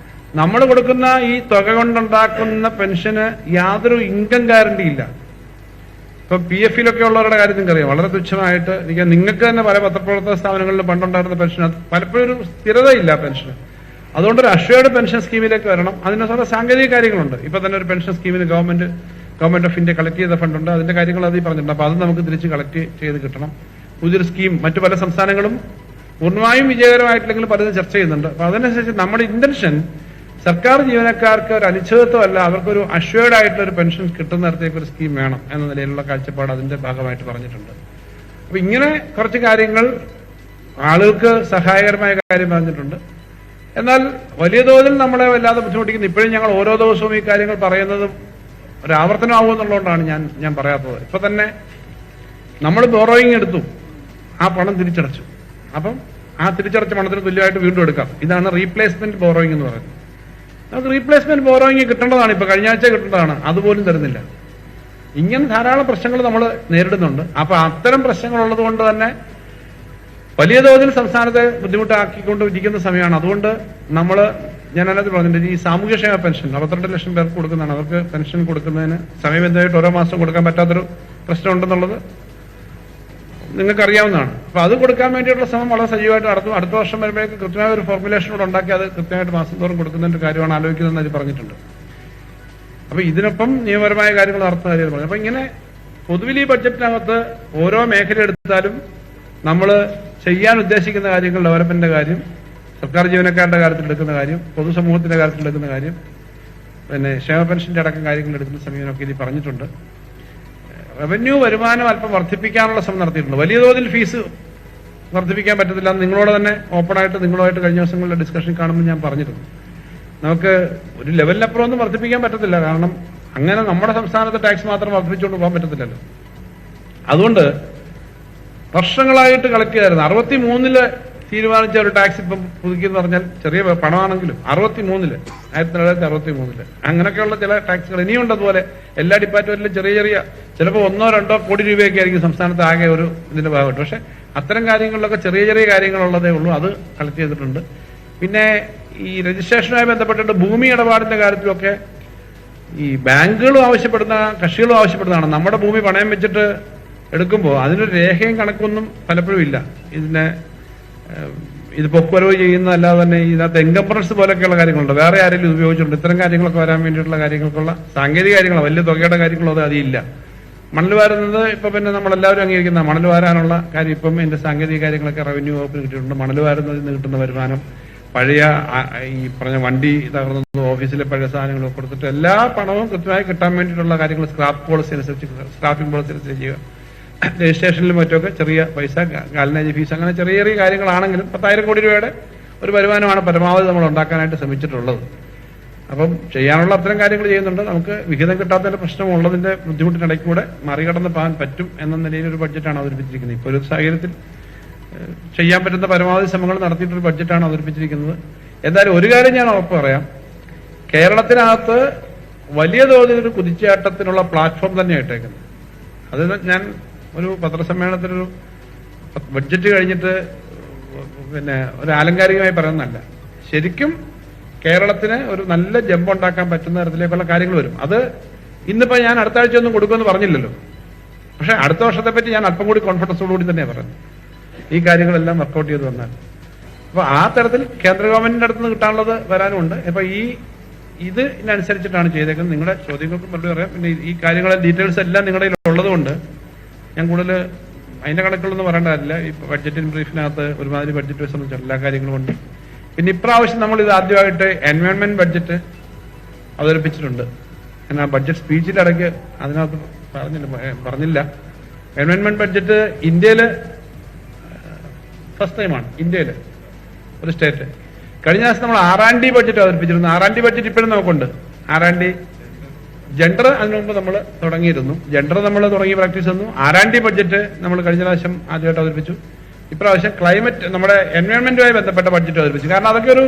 നമ്മൾ കൊടുക്കുന്ന ഈ തുക കൊണ്ടുണ്ടാക്കുന്ന പെൻഷന് യാതൊരു ഇൻകം ഗ്യാരണ്ടി ഇല്ല. ഇപ്പൊ PF-ലൊക്കെ ഉള്ളവരുടെ കാര്യം നിങ്ങൾക്കറിയാം, വളരെ തുച്ഛമായിട്ട് നിങ്ങൾക്ക് തന്നെ പല പത്രപ്രവർത്തന സ്ഥാപനങ്ങളിൽ പണ്ടുണ്ടായിരുന്ന പെൻഷൻ പലപ്പോഴും ഒരു സ്ഥിരതയില്ല പെൻഷന്. അതുകൊണ്ട് ഒരു അഷ്വേർഡ് പെൻഷൻ സ്കീമിലേക്ക് വരണം. അതിനുള്ള സാങ്കേതിക കാര്യങ്ങളുണ്ട്. ഇപ്പൊ തന്നെ ഒരു പെൻഷൻ സ്കീമിന് ഗവൺമെന്റ് ഓഫ് ഇന്ത്യ കളക്ട് ചെയ്ത ഫണ്ടുണ്ട്. അതിന്റെ കാര്യങ്ങൾ അതിൽ പറഞ്ഞിട്ടുണ്ട്. അപ്പൊ അത് നമുക്ക് തിരിച്ച് കളക്ട് ചെയ്ത് കിട്ടണം. പുതിയൊരു സ്കീം മറ്റു പല സംസ്ഥാനങ്ങളും പൂർണ്ണമായും വിജയകരമായിട്ടില്ലെങ്കിൽ പലതും ചർച്ച ചെയ്യുന്നുണ്ട്. അപ്പൊ അതിനനുസരിച്ച് നമ്മുടെ ഇന്റൻഷൻ സർക്കാർ ജീവനക്കാർക്ക് ഒരു അനിശ്ചിതത്വമല്ല, അവർക്കൊരു അഷ്വേർഡ് ആയിട്ടുള്ള ഒരു പെൻഷൻ കിട്ടുന്ന തരത്തേക്ക് ഒരു സ്കീം വേണം എന്ന നിലയിലുള്ള കാഴ്ചപ്പാട് അതിന്റെ ഭാഗമായിട്ട് പറഞ്ഞിട്ടുണ്ട്. അപ്പൊ ഇങ്ങനെ കുറച്ച് കാര്യങ്ങൾ ആളുകൾക്ക് സഹായകരമായ കാര്യം പറഞ്ഞിട്ടുണ്ട്. എന്നാൽ വലിയ തോതിൽ നമ്മളെ വല്ലാതെ ബുദ്ധിമുട്ടിക്കുന്നു. ഇപ്പോഴും ഞങ്ങൾ ഓരോ ദിവസവും ഈ കാര്യങ്ങൾ പറയുന്നതും ഒരു ആവർത്തനമാകുമെന്നുള്ളതുകൊണ്ടാണ് ഞാൻ പറയാത്തത്. ഇപ്പൊ തന്നെ നമ്മൾ ബോറോയിങ് എടുത്തു, ആ പണം തിരിച്ചടച്ചു. അപ്പം ആ തിരിച്ചടച്ച പണത്തിന് തുല്യമായിട്ട് വീണ്ടും എടുക്കാം. ഇതാണ് റീപ്ലേസ്മെന്റ് ബോറോയിങ് എന്ന് പറയുന്നത്. നമുക്ക് റീപ്ലേസ്മെന്റ് ബോറോയിങ് കിട്ടേണ്ടതാണ്. ഇപ്പൊ കഴിഞ്ഞ ആഴ്ച കിട്ടേണ്ടതാണ്, അതുപോലും തരുന്നില്ല. ഇങ്ങനെ ധാരാളം പ്രശ്നങ്ങൾ നമ്മൾ നേരിടുന്നുണ്ട്. അപ്പൊ അത്തരം പ്രശ്നങ്ങളുള്ളത് കൊണ്ട് തന്നെ വലിയ തോതിൽ സംസ്ഥാനത്തെ ബുദ്ധിമുട്ടാക്കിക്കൊണ്ടിരിക്കുന്ന സമയമാണ്. അതുകൊണ്ട് ഞാൻ അതിനകത്ത് പറഞ്ഞിട്ടുണ്ട്, ഈ സാമൂഹ്യക്ഷേമ പെൻഷൻ 62 ലക്ഷം പേർക്ക് കൊടുക്കുന്നതാണ്. അവർക്ക് പെൻഷൻ കൊടുക്കുന്നതിന് സമയബന്ധമായിട്ട് ഓരോ മാസം കൊടുക്കാൻ പറ്റാത്തൊരു പ്രശ്നമുണ്ടെന്നുള്ളത് നിങ്ങൾക്കറിയാവുന്നതാണ്. അപ്പൊ അത് കൊടുക്കാൻ വേണ്ടിയിട്ടുള്ള ശ്രമം വളരെ സജീവമായിട്ട് നടത്തും. അടുത്ത വർഷം വരുമ്പോഴേക്ക് കൃത്യമായ ഒരു ഫോർമുലേഷനോട് ഉണ്ടാക്കി അത് കൃത്യമായിട്ട് മാസം തോറും കൊടുക്കുന്നതിന്റെ കാര്യമാണ് ആലോചിക്കുന്നതെന്ന് അത് പറഞ്ഞിട്ടുണ്ട്. അപ്പൊ ഇതിനൊപ്പം നിയമപരമായ കാര്യങ്ങൾ നടത്തുന്ന കാര്യം പറഞ്ഞു. അപ്പൊ ഇങ്ങനെ പൊതുവിൽ ഈ ബഡ്ജറ്റിനകത്ത് ഓരോ മേഖല എടുത്താലും നമ്മൾ ചെയ്യാൻ ഉദ്ദേശിക്കുന്ന കാര്യങ്ങൾ, ഡെവലപ്മെന്റിന്റെ കാര്യം, സർക്കാർ ജീവനക്കാരുടെ കാര്യത്തിൽ എടുക്കുന്ന കാര്യം, പൊതുസമൂഹത്തിന്റെ കാര്യത്തിൽ എടുക്കുന്ന കാര്യം, പിന്നെ ക്ഷേമ പെൻഷന്റെ അടക്കം കാര്യങ്ങൾ എടുക്കുന്ന സമയമൊക്കെ ഇതിൽ പറഞ്ഞിട്ടുണ്ട്. റവന്യൂ വരുമാനം അല്പം വർദ്ധിപ്പിക്കാനുള്ള ശ്രമം നടത്തിയിട്ടുണ്ട്. വലിയ തോതിൽ ഫീസ് വർദ്ധിപ്പിക്കാൻ പറ്റത്തില്ല. നിങ്ങളോട് തന്നെ ഓപ്പണായിട്ട് നിങ്ങളുമായിട്ട് കഴിഞ്ഞ ദിവസങ്ങളിലെ ഡിസ്കഷൻ കാണുമ്പോൾ ഞാൻ പറഞ്ഞിരുന്നു, നമുക്ക് ഒരു ലെവലിനപ്പുറം ഒന്നും വർദ്ധിപ്പിക്കാൻ പറ്റത്തില്ല. കാരണം അങ്ങനെ നമ്മുടെ സംസ്ഥാനത്ത് ടാക്സ് മാത്രം വർദ്ധിപ്പിച്ചുകൊണ്ട് പോകാൻ പറ്റത്തില്ലല്ലോ. അതുകൊണ്ട് വർഷങ്ങളായിട്ട് കളക്ട് ചെയ്തായിരുന്നു. 63-ല് തീരുമാനിച്ച ഒരു ടാക്സ് ഇപ്പം പുതുക്കിയെന്ന് പറഞ്ഞാൽ ചെറിയ പണമാണെങ്കിലും 63-ല് 1963-ല് അങ്ങനെയൊക്കെയുള്ള ചില ടാക്സുകൾ ഇനിയുണ്ട്. അതുപോലെ എല്ലാ ഡിപ്പാർട്ട്മെന്റിലും ചെറിയ ചിലപ്പോൾ 1-2 കോടി രൂപയൊക്കെ ആയിരിക്കും സംസ്ഥാനത്ത് ആകെ ഒരു ഇതിന്റെ ഭാഗമായിട്ട്. പക്ഷെ അത്തരം കാര്യങ്ങളിലൊക്കെ ചെറിയ കാര്യങ്ങളുള്ളതേ ഉള്ളൂ. അത് കളക്ട് ചെയ്തിട്ടുണ്ട്. പിന്നെ ഈ രജിസ്ട്രേഷനുമായി ബന്ധപ്പെട്ടിട്ട് ഭൂമി ഇടപാടിന്റെ കാര്യത്തിലൊക്കെ ഈ ബാങ്കുകളും ആവശ്യപ്പെടുന്ന, കക്ഷികളും ആവശ്യപ്പെടുന്നതാണ്. നമ്മുടെ ഭൂമി പണയം വെച്ചിട്ട് എടുക്കുമ്പോൾ അതിനൊരു രേഖയും കണക്കൊന്നും പലപ്പോഴും ഇല്ല. ഇത് പൊക്കുവരവ് ചെയ്യുന്നതല്ലാതെ തന്നെ ഇതിനകത്ത് എൻകംബറൻസ് പോലെയൊക്കെയുള്ള കാര്യങ്ങളുണ്ട്. വേറെ ആരെങ്കിലും ഉപയോഗിച്ചിട്ടുണ്ട്. ഇത്തരം കാര്യങ്ങളൊക്കെ വരാൻ വേണ്ടിയിട്ടുള്ള കാര്യങ്ങൾക്കുള്ള സാങ്കേതിക കാര്യങ്ങളോ വലിയ തുകയുടെ കാര്യങ്ങളോ അത് അതില്ല. മണൽ വാരുന്നത് ഇപ്പൊ പിന്നെ നമ്മളെല്ലാവരും അംഗീകരിക്കുന്ന മണൽ വാരാനുള്ള കാര്യം ഇപ്പം ഇതിന്റെ സാങ്കേതിക കാര്യങ്ങളൊക്കെ റവന്യൂ വകുപ്പിന് കിട്ടിയിട്ടുണ്ട്. മണൽ വാരുന്നതിൽ നിന്ന് കിട്ടുന്ന വരുമാനം, പഴയ ഈ പറഞ്ഞ വണ്ടി തകർന്നത്, ഓഫീസിലെ പഴയ സാധനങ്ങളൊക്കെ കൊടുത്തിട്ട് എല്ലാ പണവും കൃത്യമായി കിട്ടാൻ വേണ്ടിയിട്ടുള്ള കാര്യങ്ങൾ സ്ക്രാപ്പിംഗ് പോളിസി അനുസരിച്ച് ചെയ്യുക. രജിസ്ട്രേഷനിലും മറ്റൊക്കെ ചെറിയ പൈസ, ഗാലനേജ് ഫീസ്, അങ്ങനെ ചെറിയ കാര്യങ്ങളാണെങ്കിലും 10,000 കോടി രൂപയുടെ ഒരു വരുമാനമാണ് പരമാവധി നമ്മൾ ഉണ്ടാക്കാനായിട്ട് ശ്രമിച്ചിട്ടുള്ളത്. അപ്പം ചെയ്യാനുള്ള അത്തരം കാര്യങ്ങൾ ചെയ്യുന്നുണ്ട്. നമുക്ക് വിഹിതം കിട്ടാത്തതിന്റെ പ്രശ്നമുള്ളതിന്റെ ബുദ്ധിമുട്ടിനിടയ്ക്ക് കൂടെ മറികടന്ന് പോകാൻ പറ്റും എന്ന നിലയിൽ ഒരു ബഡ്ജറ്റാണ് അവതരിപ്പിച്ചിരിക്കുന്നത്. ഇപ്പോൾ ഒരു സാഹചര്യത്തിൽ ചെയ്യാൻ പറ്റുന്ന പരമാവധി ശ്രമങ്ങൾ നടത്തിയിട്ടൊരു ബഡ്ജറ്റാണ് അവതരിപ്പിച്ചിരിക്കുന്നത്. എന്തായാലും ഒരു കാര്യം ഞാൻ ഉറപ്പ് പറയാം, കേരളത്തിനകത്ത് വലിയ തോതിൽ ഒരു കുതിച്ചാട്ടത്തിനുള്ള പ്ലാറ്റ്ഫോം തന്നെയാണ് ഇട്ടേക്കുന്നത്. അത് ഞാൻ ഒരു പത്രസമ്മേളനത്തിലൊരു ബഡ്ജറ്റ് കഴിഞ്ഞിട്ട് ഒരു ആലങ്കാരികമായി പറയുന്നതല്ല. ശരിക്കും കേരളത്തിന് ഒരു നല്ല ജമ്പ് ഉണ്ടാക്കാൻ പറ്റുന്ന തരത്തിലേക്കുള്ള കാര്യങ്ങൾ വരും. അത് ഇന്നിപ്പോ ഞാൻ അടുത്ത ആഴ്ച ഒന്നും കൊടുക്കുമെന്ന് പറഞ്ഞില്ലല്ലോ. പക്ഷെ അടുത്ത വർഷത്തെ പറ്റി ഞാൻ അല്പം കൂടി കോൺഫിഡൻസോടുകൂടി തന്നെയാണ് പറയുന്നത്, ഈ കാര്യങ്ങളെല്ലാം വർക്കൗട്ട് ചെയ്ത് വന്നാൽ. അപ്പൊ ആ തരത്തിൽ കേന്ദ്ര ഗവൺമെന്റിന്റെ അടുത്ത് നിന്ന് കിട്ടാനുള്ളത് വരാനുമുണ്ട്. അപ്പൊ ഇതിനനുസരിച്ചിട്ടാണ് ചെയ്തേക്കുന്നത്. നിങ്ങളുടെ ചോദ്യങ്ങൾക്കും മറുപടി പറയാം. പിന്നെ ഈ കാര്യങ്ങളെ ഡീറ്റെയിൽസ് എല്ലാം നിങ്ങളുടെ ഉള്ളതുകൊണ്ട് ഞാൻ കൂടുതൽ അതിന്റെ കണക്കുകളൊന്നും പറയേണ്ടതല്ല. ഈ ബഡ്ജറ്റ് ബ്രീഫിനകത്ത് ഒരുമാതിരി ബഡ്ജറ്റ് സംബന്ധിച്ച എല്ലാ കാര്യങ്ങളും ഉണ്ട്. പിന്നെ ഇപ്രാവശ്യം നമ്മൾ ഇത് ആദ്യമായിട്ട് എൻവയോൺമെന്റ് ബഡ്ജറ്റ് അവതരിപ്പിച്ചിട്ടുണ്ട്. ഞാൻ ബഡ്ജറ്റ് സ്പീച്ചിന്റെ ഇടയ്ക്ക് അതിനകത്ത് പറഞ്ഞില്ല. എൻവയോൺമെന്റ് ബഡ്ജറ്റ് ഇന്ത്യയില് ഫസ്റ്റ് ടൈമാണ്, ഇന്ത്യയില് ഒരു സ്റ്റേറ്റ്. കഴിഞ്ഞ ദിവസം നമ്മൾ R&D ബഡ്ജറ്റ് അവതരിപ്പിച്ചിരുന്നു. R&D ബഡ്ജറ്റ് ഇപ്പോഴും നമുക്കുണ്ട്. R&D ജെൻഡർ അതിനു മുമ്പ് നമ്മൾ തുടങ്ങിയിരുന്നു. ജെൻഡർ നമ്മൾ തുടങ്ങി പ്രാക്ടീസ് തന്നു. R&D ബഡ്ജറ്റ് നമ്മൾ കഴിഞ്ഞ പ്രാവശ്യം ആദ്യമായിട്ട് അവതരിപ്പിച്ചു. ഇപ്രാവശ്യം ക്ലൈമറ്റ്, നമ്മുടെ എൻവയോൺമെന്റുമായി ബന്ധപ്പെട്ട ബഡ്ജറ്റ് അവതരിപ്പിച്ചു. കാരണം അതൊക്കെ ഒരു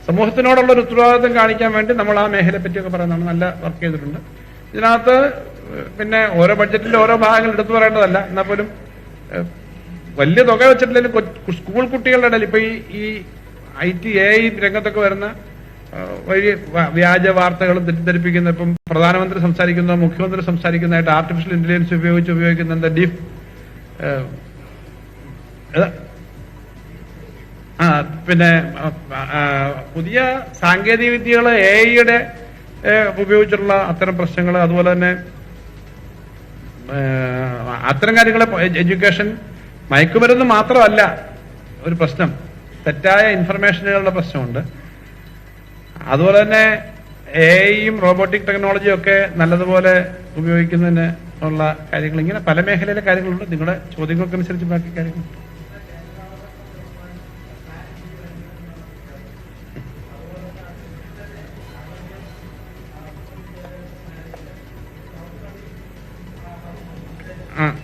സമൂഹത്തിനോടുള്ള ഒരു ഉത്തരവാദിത്വം കാണിക്കാൻ വേണ്ടി നമ്മൾ ആ മേഖലയെ പറ്റിയൊക്കെ പറയുന്നതാണ്. നല്ല വർക്ക് ചെയ്തിട്ടുണ്ട് ഇതിനകത്ത്. പിന്നെ ഓരോ ബഡ്ജറ്റിന്റെ ഓരോ ഭാഗങ്ങൾ എടുത്തു പറയേണ്ടതല്ല, എന്നാൽ പോലും വലിയ തുക വെച്ചിട്ടില്ലെങ്കിലും സ്കൂൾ കുട്ടികളുടെ ഇടയിൽ ഇപ്പൊ ഈ IT AI രംഗത്തൊക്കെ വരുന്ന വലിയ വ്യാജ വാർത്തകളും തെറ്റിദ്ധരിപ്പിക്കുന്ന, ഇപ്പം പ്രധാനമന്ത്രി സംസാരിക്കുന്ന, മുഖ്യമന്ത്രി സംസാരിക്കുന്നതായിട്ട് ആർട്ടിഫിഷ്യൽ ഇന്റലിജൻസ് ഉപയോഗിക്കുന്ന എന്താ പിന്നെ പുതിയ സാങ്കേതിക വിദ്യകൾ AI-യുടെ ഉപയോഗിച്ചിട്ടുള്ള അത്തരം പ്രശ്നങ്ങൾ, അതുപോലെ തന്നെ അത്തരം കാര്യങ്ങളെ എഡ്യൂക്കേഷൻ, മയക്കുമരുന്ന് മാത്രമല്ല ഒരു പ്രശ്നം, തെറ്റായ ഇൻഫർമേഷനുകളുടെ പ്രശ്നമുണ്ട്. അതുപോലെ തന്നെ AI-യും റോബോട്ടിക് ടെക്നോളജിയും ഒക്കെ നല്ലതുപോലെ ഉപയോഗിക്കുന്നതിന് ഉള്ള കാര്യങ്ങൾ, ഇങ്ങനെ പല മേഖലയിലെ കാര്യങ്ങളുണ്ട്. നിങ്ങളുടെ ചോദ്യങ്ങൾക്കനുസരിച്ച് ബാക്കി കാര്യങ്ങളുണ്ട്.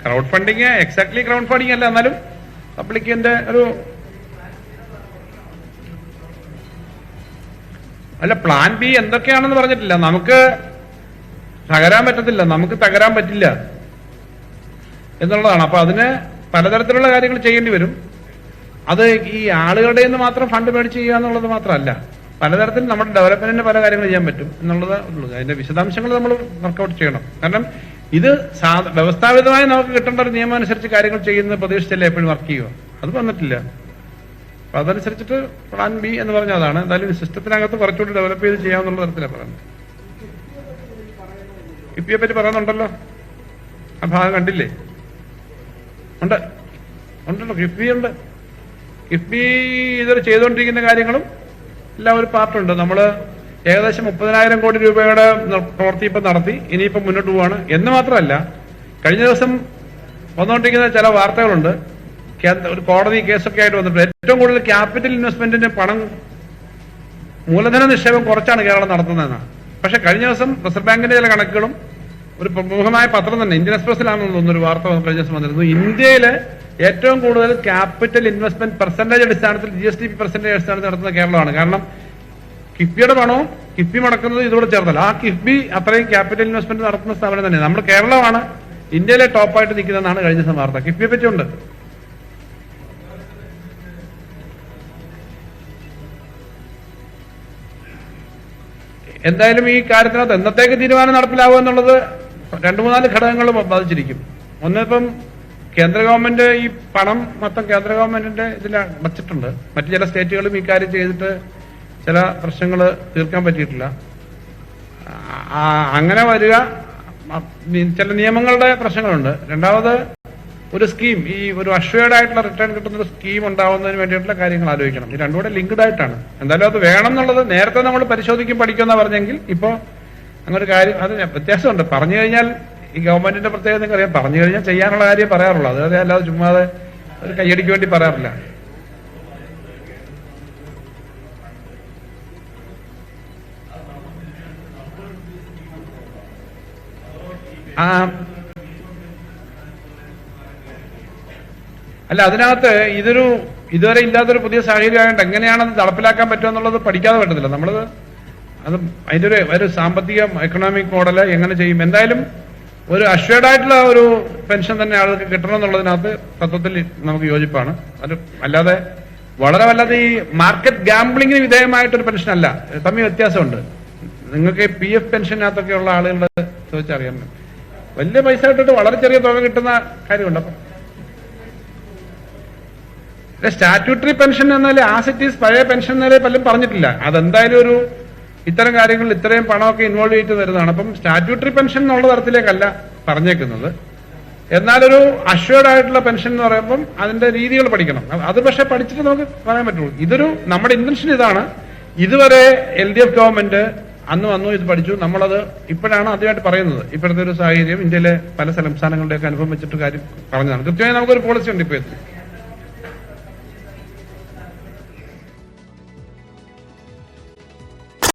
Crowd funding exactly crowd funding അല്ല, എന്നാലും പബ്ലിക്കിന്റെ ഒരു അല്ല. പ്ലാൻ ബി എന്തൊക്കെയാണെന്ന് പറഞ്ഞിട്ടില്ല. നമുക്ക് തകരാൻ പറ്റത്തില്ല, നമുക്ക് തകരാൻ പറ്റില്ല എന്നുള്ളതാണ്. അപ്പൊ അതിന് പലതരത്തിലുള്ള കാര്യങ്ങൾ ചെയ്യേണ്ടി വരും. അത് ഈ ആളുകളുടെ നിന്ന് മാത്രം ഫണ്ട് മേടിച്ച് ചെയ്യുക എന്നുള്ളത് മാത്രമല്ല, പലതരത്തിൽ നമ്മുടെ ഡെവലപ്മെന്റിന് പല കാര്യങ്ങൾ ചെയ്യാൻ പറ്റും എന്നുള്ളത് ഉള്ളൂ. അതിന്റെ വിശദാംശങ്ങൾ നമ്മൾ വർക്കൗട്ട് ചെയ്യണം. കാരണം ഇത് വ്യവസ്ഥാപിതമായി നമുക്ക് കിട്ടേണ്ട ഒരു നിയമം അനുസരിച്ച് കാര്യങ്ങൾ ചെയ്യുന്ന പ്രതീക്ഷിച്ചല്ലേ എപ്പോഴും വർക്ക് ചെയ്യുക. അത് വന്നിട്ടില്ല. അപ്പൊ അതനുസരിച്ചിട്ട് പ്ലാൻ ബി എന്ന് പറഞ്ഞാൽ അതാണ്. എന്തായാലും സിസ്റ്റത്തിനകത്ത് കുറച്ചുകൂടി ഡെവലപ്പ് ചെയ്ത് ചെയ്യാവുന്ന തരത്തിലാണ് പറയുന്നത്. കിഫ്ബിയെ പറ്റി പറയുന്നുണ്ടല്ലോ, ആ ഭാഗം കണ്ടില്ലേ? ഉണ്ടല്ലോ, കിഫ്ബി ഉണ്ട്. കിഫ്ബി ഇതൊരു ചെയ്തുകൊണ്ടിരിക്കുന്ന കാര്യങ്ങളും എല്ലാം ഒരു പാർട്ടുണ്ട്. നമ്മള് ഏകദേശം 30,000 കോടി രൂപയുടെ പ്രവൃത്തി ഇപ്പം നടത്തി, ഇനിയിപ്പം മുന്നോട്ട് പോവാണ് എന്ന് മാത്രമല്ല, കഴിഞ്ഞ ദിവസം വന്നുകൊണ്ടിരിക്കുന്ന ചില വാർത്തകളുണ്ട്. ഒരു കോടതി കേസൊക്കെ ആയിട്ട് വന്നിട്ട് ഏറ്റവും കൂടുതൽ ക്യാപിറ്റൽ ഇൻവെസ്റ്റ്മെന്റിന് പണം, മൂലധന നിക്ഷേപം കുറച്ചാണ് കേരളം നടത്തുന്നതെന്നാണ്. പക്ഷെ കഴിഞ്ഞ ദിവസം റിസർവ് ബാങ്കിന്റെ ചില കണക്കുകളും ഒരു പ്രമുഖമായ പത്രം തന്നെ, ഇന്ത്യൻ എക്സ്പ്രസിലാണെന്ന് തോന്നുന്നു, ഒരു വാർത്ത കഴിഞ്ഞ ദിവസം വന്നിരുന്നു. ഇന്ത്യയിലെ ഏറ്റവും കൂടുതൽ ക്യാപിറ്റൽ ഇൻവെസ്റ്റ്മെന്റ് പെർസെന്റേജ് അടിസ്ഥാനത്തിൽ GST പെർസെന്റേജ് അടിസ്ഥാനത്തിൽ നടത്തുന്ന കേരളമാണ്. കാരണം കിഫ്ബിയുടെ പണവും കിഫ്ബി മടക്കുന്നത് ഇതോടെ ചേർത്തല്ല. ആ കിഫ്ബി അത്രയും ക്യാപിറ്റൽ ഇൻവെസ്റ്റ്മെന്റ് നടത്തുന്ന സ്ഥാപനം തന്നെ. നമ്മുടെ കേരളമാണ് ഇന്ത്യയിലെ ടോപ്പായിട്ട് നിൽക്കുന്നതെന്നാണ് കഴിഞ്ഞ ദിവസം വാർത്ത. കിഫ്ബിയെ പറ്റിയുണ്ട്. എന്തായാലും ഈ കാര്യത്തിനകത്ത് എന്നത്തേക്ക് തീരുമാനം നടപ്പിലാവുക എന്നുള്ളത് 2-3-4 ഘടകങ്ങൾ ബാധിച്ചിരിക്കും. ഒന്നിപ്പം കേന്ദ്ര ഗവൺമെന്റ് ഈ പണം മൊത്തം കേന്ദ്ര ഗവൺമെന്റിന്റെ ഇതിൽ വച്ചിട്ടുണ്ട്. മറ്റു ചില സ്റ്റേറ്റുകളും ഈ കാര്യം ചെയ്തിട്ട് ചില പ്രശ്നങ്ങൾ തീർക്കാൻ പറ്റിയിട്ടില്ല. അങ്ങനെ വരിക, ചില നിയമങ്ങളുടെ പ്രശ്നങ്ങളുണ്ട്. രണ്ടാമത് ഒരു സ്കീം, ഈ ഒരു അഷ്വേർഡ് ആയിട്ടുള്ള റിട്ടേൺ കിട്ടുന്ന ഒരു സ്കീം ഉണ്ടാവുന്നതിന് വേണ്ടിയിട്ടുള്ള കാര്യങ്ങൾ ആലോചിക്കണം. ഈ രണ്ടുകൂടെ ലിങ്ക്ഡ് ആയിട്ടാണ്. എന്തായാലും അത് വേണം എന്നുള്ളത് നേരത്തെ നമ്മൾ പരിശോധിക്കും, പഠിക്കുമെന്നാ പറഞ്ഞെങ്കിൽ ഇപ്പോ അങ്ങനെ കാര്യം അത് വ്യത്യാസമുണ്ട്. പറഞ്ഞു കഴിഞ്ഞാൽ ഈ ഗവൺമെന്റിന്റെ പ്രത്യേകത നിങ്ങൾക്ക് അറിയാം, പറഞ്ഞു കഴിഞ്ഞാൽ ചെയ്യാനുള്ള കാര്യം പറയാറുള്ളൂ. അതായത് അല്ലാതെ ചുമ്മാതെ ഒരു കയ്യടിക്ക് വേണ്ടി പറയാറില്ല. അല്ല, അതിനകത്ത് ഇതുവരെ ഇല്ലാത്തൊരു പുതിയ സാഹചര്യമായിട്ട് എങ്ങനെയാണത് നടപ്പിലാക്കാൻ പറ്റുക എന്നുള്ളത് പഠിക്കാതെ പറ്റത്തില്ല. അത് അതിന്റെ ഒരു സാമ്പത്തിക എക്കണോമിക് മോഡല് എങ്ങനെ ചെയ്യും. എന്തായാലും ഒരു അഷ്വേർഡ് ആയിട്ടുള്ള ഒരു പെൻഷൻ തന്നെ ആൾക്ക് കിട്ടണം എന്നുള്ളതിനകത്ത് തത്വത്തിൽ നമുക്ക് യോജിപ്പാണ്. അത് അല്ലാതെ വളരെ വല്ലാതെ ഈ മാർക്കറ്റ് ഗാംബ്ലിങ്ങിന് വിധേയമായിട്ടൊരു പെൻഷൻ അല്ല, തമ്മിൽ വ്യത്യാസമുണ്ട്. നിങ്ങൾക്ക് PF പെൻഷനകത്തൊക്കെ ഉള്ള ആളുകളുടെ ചോദിച്ചറിയാൻ വലിയ പൈസ ഇട്ടിട്ട് വളരെ ചെറിയ തുക കിട്ടുന്ന കാര്യമുണ്ട്. അപ്പം സ്റ്റാറ്റ്യൂട്ടറി പെൻഷൻ എന്നാൽ ആസിറ്റീസ് പഴയ പെൻഷൻ എന്നേ പലരും പറഞ്ഞിട്ടില്ല. അതെന്തായാലും ഇത്തരം കാര്യങ്ങളിൽ ഇത്രയും പണമൊക്കെ ഇൻവോൾവ് ചെയ്ത് വരുന്നതാണ്. അപ്പം സ്റ്റാറ്റ്യൂട്ടറി പെൻഷൻ എന്നുള്ള തരത്തിലേക്കല്ല പറഞ്ഞേക്കുന്നത്. എന്നാലൊരു അഷ്വേർഡ് ആയിട്ടുള്ള പെൻഷൻ എന്ന് പറയുമ്പം അതിന്റെ രീതികൾ പഠിക്കണം. അത് പക്ഷെ പഠിച്ചിട്ട് നമുക്ക് പറയാൻ പറ്റുള്ളൂ. നമ്മുടെ ഇന്റൻഷൻ ഇതാണ്. ഇതുവരെ LDF ഗവൺമെന്റ് അന്ന് വന്നു, ഇത് പഠിച്ചു. നമ്മളത് ഇപ്പോഴാണ് ആദ്യമായിട്ട് പറയുന്നത്. ഇപ്പോഴത്തെ ഒരു സാഹചര്യം ഇന്ത്യയിലെ പല സംസ്ഥാനങ്ങളുടെയൊക്കെ അനുഭവം വെച്ചിട്ട് കാര്യം പറഞ്ഞതാണ്. കൃത്യമായി നമുക്കൊരു പോളിസി ഉണ്ട് ഇപ്പോൾ.